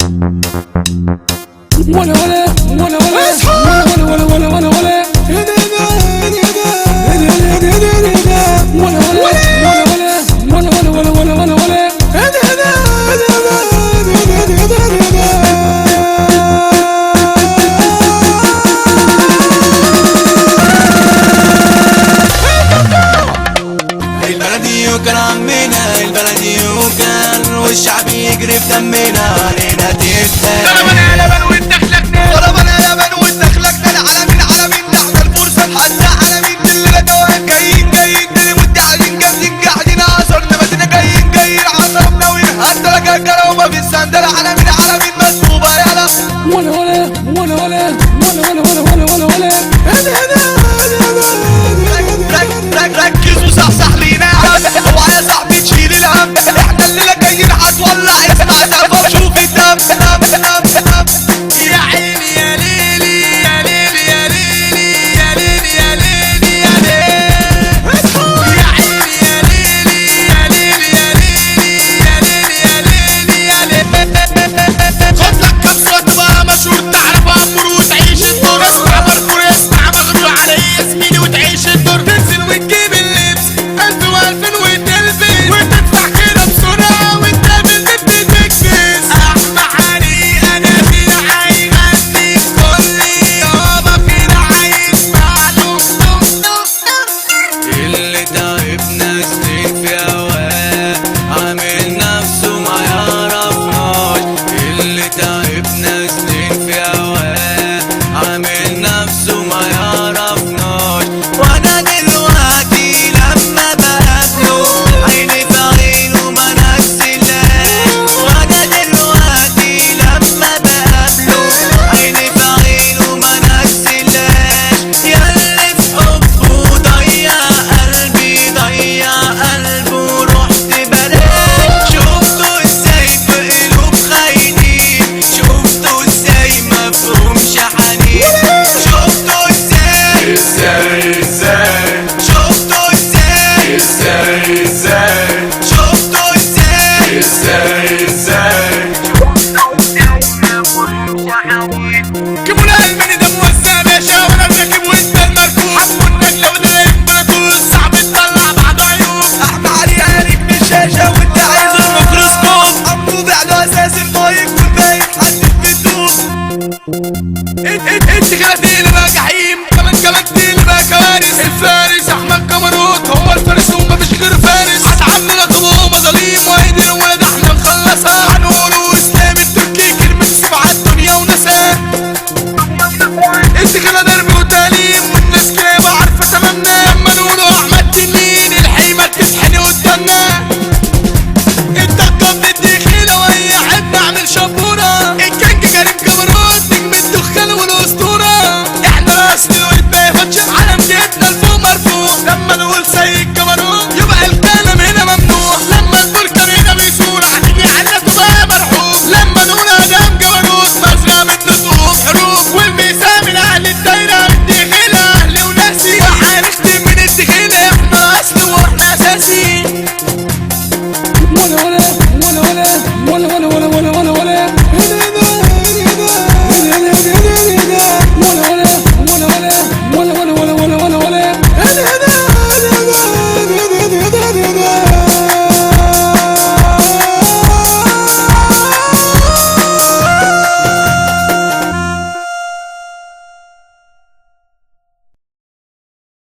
ولا ولا ولا ولا ولا ولا ولا ولا البلدي وكان عمنا، البلدي وكان والشعب يجري في دمنا، علينا تفتح ضربنا لبن واتدخلكنا، ضربنا لبن واتدخلكنا، العالمين عالمين تحت الفرصة حتى عالمين اللي دوام جايين نمد قاعدين جامدين قاعدين عصرنا بدنا جايين عصرنا وينهد لك وما في السندل، العالمين عالمين مصبوبة يلا ولا ولا ولا ولا ولا ولا ولا ولا ولا ركز وصحصح لينا اوعى يا صاحبي تشيل الهم، احنا اللي جايين هتولع اسمع سقفة وشوف الدم يا عيني يا ليلي يا ليلي يا ليلي يا ليلي يا ليلي يا ليلي يا عيني يا ليلي يا ليلي يا ليلي يا ليلي يا ليلي خد لك كم صوت بقى مشهور تعرف امر وتعيش الدور، اسمع مرفوع اسمع مغرور علي ياسميني وتعيش الدور، تنزل وتجيب اللبس 1000 و2000 وتلبس وتدفع كده بسرعة وتقابل تبتدي تكبس، احمى علي انا فينا هيغني كل يابا فينا هيسمع له اللي تعبنا سنين في هواه عامل نفسه ما يعرفناش، اللي تعبنا سنين في هواه عامل نفسه ما يعرفناش، وانا دلوقتي لما بقابله عيني في عينه ما نزلهاش، وانا دلوقتي لما بقابله عيني في عينه ما نزلهاش، ياللي في حبه ضيع قلبي ضيع قلبه رحت بلاش، شفته ازاي في قلوب خاينين، شفته ازاي مفهومش حنين، شفته ازاي شفته ازاي شفته ازاي جيبوا القلب ده موزع باشا وانا راكب وسط المركوب، حبوا النجلة ودايم بطول صعب تطلع بعض عيوب، احمى علي قارب من الشاشة وانت عايز الميكروسكوب، عمو بعده اساس المايك والباقي حدد بالدوب، انت خلقتي لي بقى جحيم كمان تقيل بقى كوارث، الفارس احمد كمروت هو الفارس ومفيش غير فارس، هتعاملنا طول مظاليم وايدينا ولاد احنا نخلصها، هنقول اسلام التركي كلمة تسيب على الدنيا ونساه، انت كده ضرب وتعليم والناس كده عارفة تمامنا، لما نقولوا احمد تنين الحيمة تسحني قدامنا، انت الجبل الدخيلة وهي حب اعمل شبورة، الكينج كريم كاميرون نجم الدخان والاسطورة، احنا الاصل والباقي فتشة علم جبنا الفوق مرفوع، لما نقول سيد كاميرون يبقى الكلام هنا ممنوع، لما نقول كان هنا بيصور هتيجي حلة تبقى مرحوم، لما نقول ادم كاميرون مزرعة بتنطوف حروب، والميزان من اهل الدايرة الدخيلة اهلي وناسي، وهنختم من الدخيلة احنا اصل واحنا اساسي ولا ولا ولا ولا ولا ولا ولا